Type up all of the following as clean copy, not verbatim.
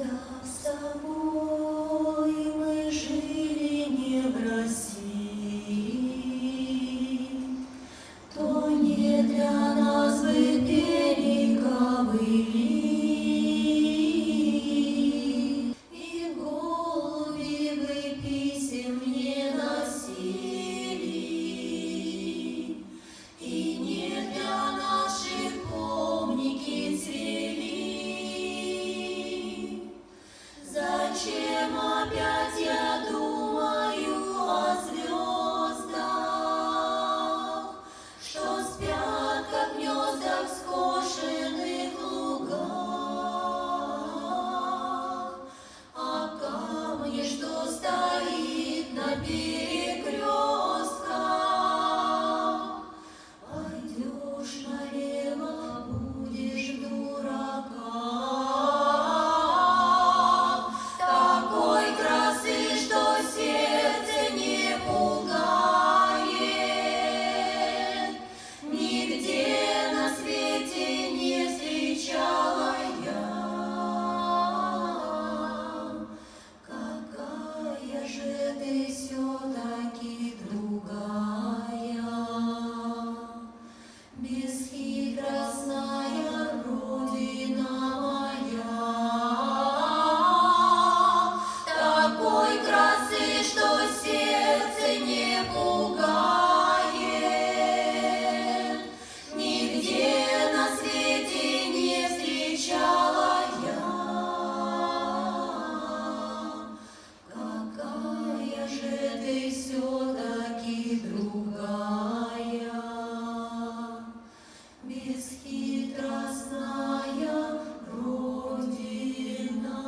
Когда с тобой мы жили не в России, то не для нас бы пели ковыли, и голуби бы писем не носили, и не для наших помники цвели. Зачем опять я думаю о звездах, что спят, как в гнездах в скошенных лугах, о камне, что стоит на перекрестках? Пойдешь налево, будешь в дураках, такой красы, что сердце не пугает. Нигде на свете не встречала я. Какая же ты все-таки другая, бесхитростная Родина моя, такой красы, что сердце не пугает. Нигде на свете не встречала я. Какая же ты все-таки другая, бесхитростная Родина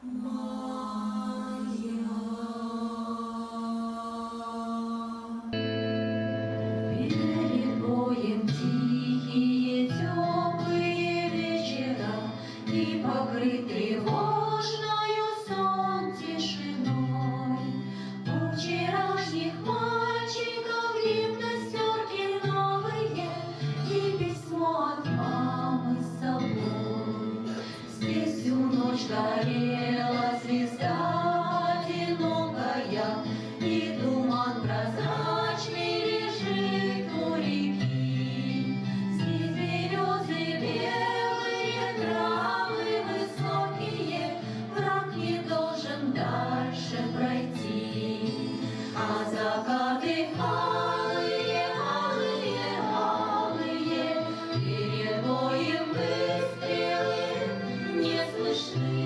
моя. Перед боем тихие теплые вечера и покрытые ложною сон тишиной. У вчерашних мальчиков гимнастерки новые и письмо от мамы с собой. Здесь всю ночь горела звезда одинокая, и туман прозрачный лежит у реки. Здесь березы белые, травы высокие, враг не должен дальше пройти. А закаты алые, алые, алые, перед боем выстрелы не слышны.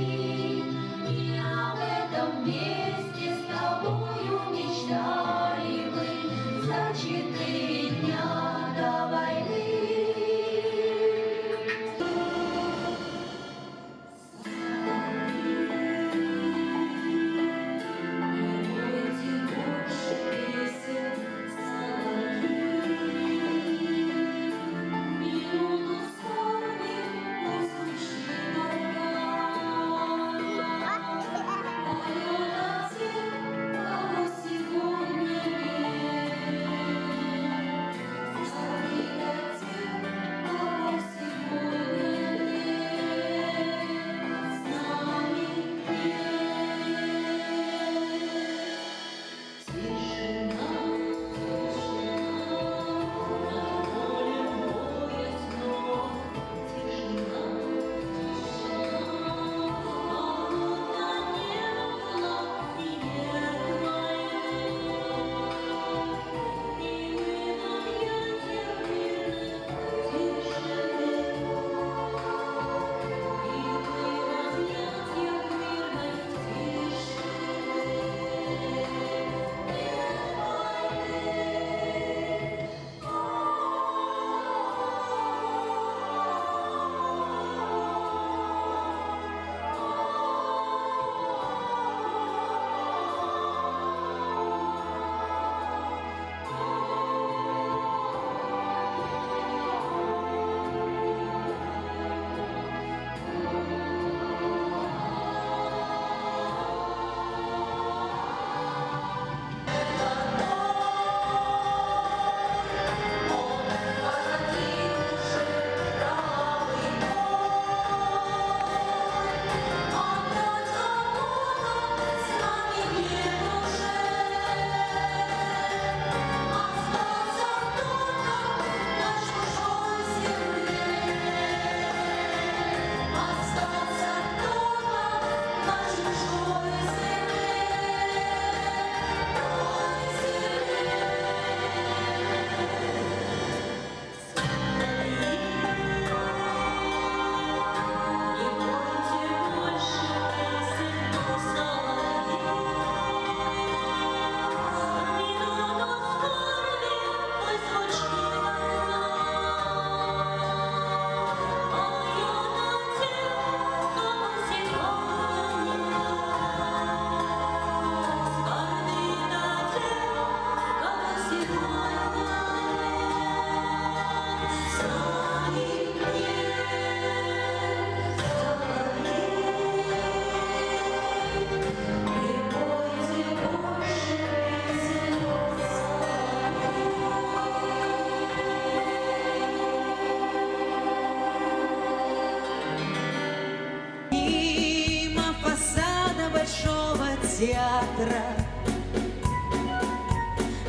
театра.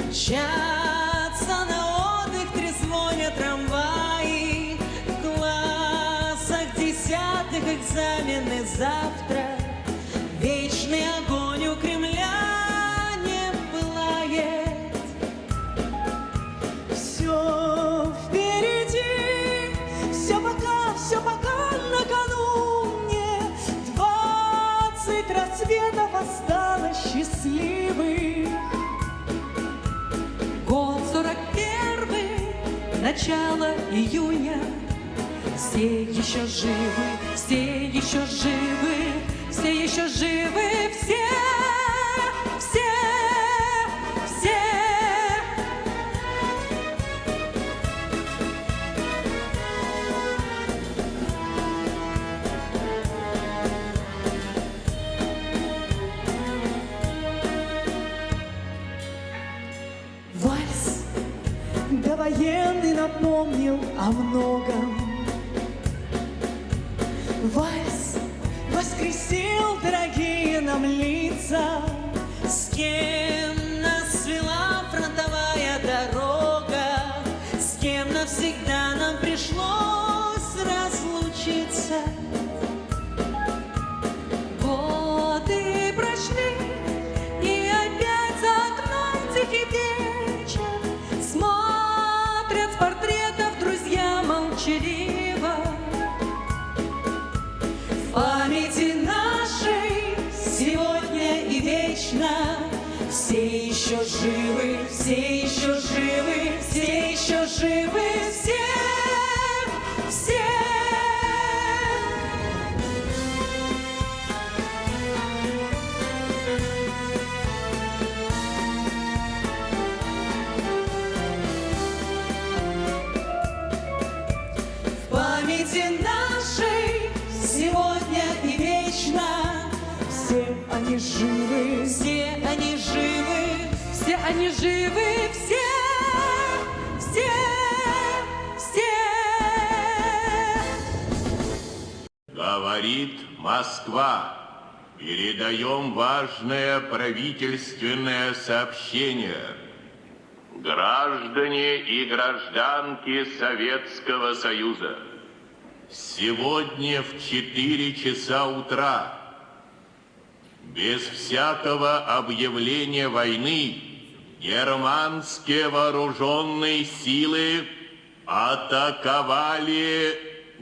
Мчатся на отдых, трезвонят трамваи. В классах 10-х экзамены завтра. Вечный огонь у Кремля не пылает. Все впереди, все пока накануне. 20 рассветов осталось счастливых. Год 41, начало июня. Все еще живы, все еще живы, все еще живы, все, все, все. Вальс довоенный напомнил о многом. Вальс воскресил дорогие нам лица. С кем нас свела фронтовая дорога, с кем навсегда нам пришлось разлучиться. Годы прошли, и опять за окном тихий вечер. Смотрят с портретов друзья молчаливо. В памяти нашей сегодня и вечно все еще живы, все еще живы, все еще живы, все, все. В памяти нашей сегодня и вечно все они живы, все они живы, все они живы, все, все, все. Говорит Москва. Передаем важное правительственное сообщение. Граждане и гражданки Советского Союза, сегодня в 4 часа утра, без всякого объявления войны, германские вооруженные силы атаковали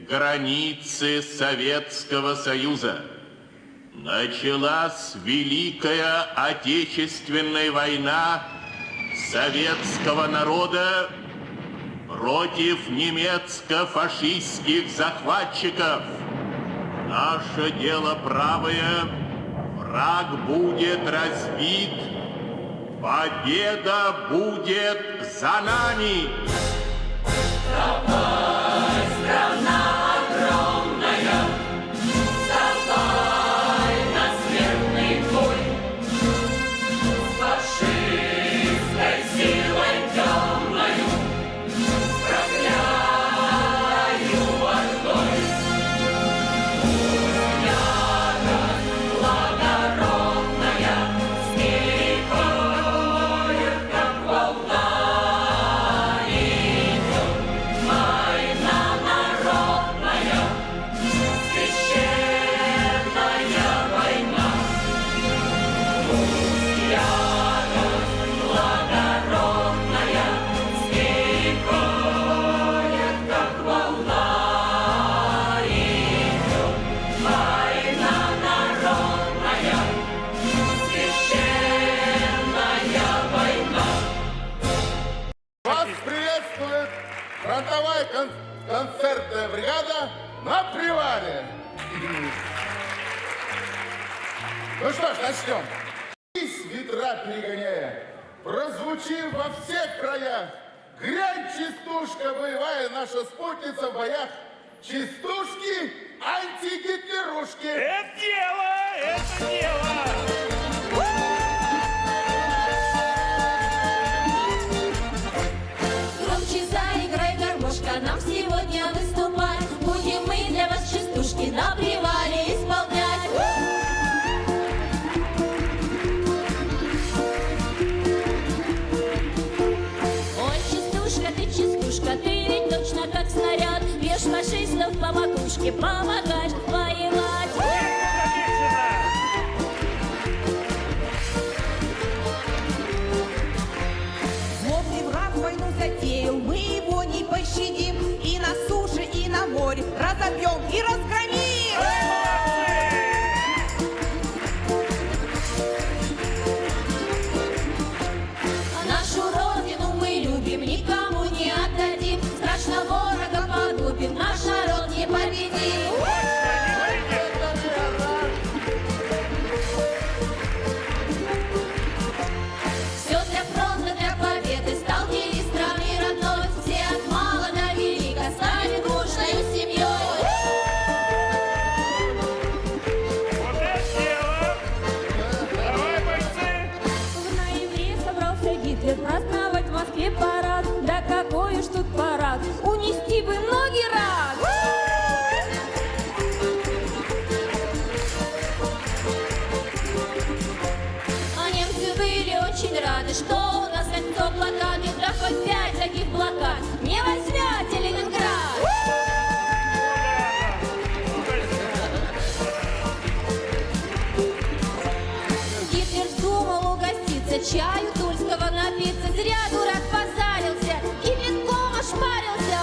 границы Советского Союза. Началась Великая Отечественная война советского народа против немецко-фашистских захватчиков. Наше дело правое, враг будет разбит, победа будет за нами. Вставай, страна огромная, вставай на смертный бой. С фашистской силой темною, проклятою ордой. Пусть ярость благородная вскипает, как волна. Фронтовая концертная бригада на привале. Ну что ж, начнем. Из ветра перегоняя, прозвучим во всех краях. Грянь, частушка боевая, наша спутница в боях. Частушки, антигитлерушки. Это дело, это дело. Громче заиграй, гармошка, нам сегодня выступать. Будем мы для вас частушки на привале исполнять. частушке помогать воевать. Злобный враг войну затеял, мы его не пощадим. И на суше, и на море разобьем и разгромим. А нашу родину мы любим, никому не отдадим. Страшно ворога потупим, наш народ не победим. Все для фронта, для победы, сталкивались страны родной. Все от мала до велика стали дружною семьей. Вот это дело! Давай, бойцы! В ноябре собрался Гитлер праздновать в Москве парад. Да какой уж тут парад, унести бы ноги рад. А немцы были очень рады, что у нас кольцо блокады. Да хоть 5 таких блокад не возьмете Ленинград. Гитлер вздумал угоститься, чаю тульского напиться. Зря дурак позарился и венком ошпарился.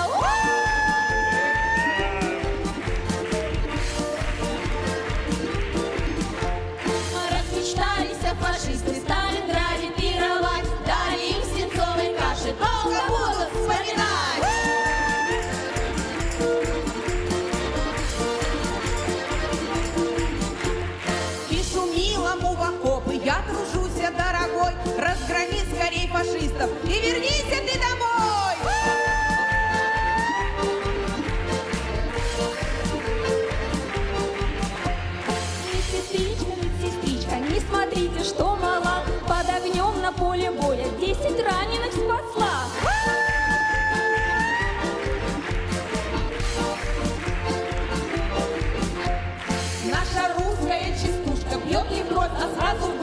Размечтались фашисты, Сталинграде пировать. Дали им свинцовой каши, долго будут вспоминать. Пишу милому в окопы, я тружусь, дорогой. Разгроми скорей фашистов и вернись ты домой. Медсестричка, не смотрите, что мала. Под огнем на поле боя 10 раненых спасла. Наша русская частушка бьет не в кровь, а сразу в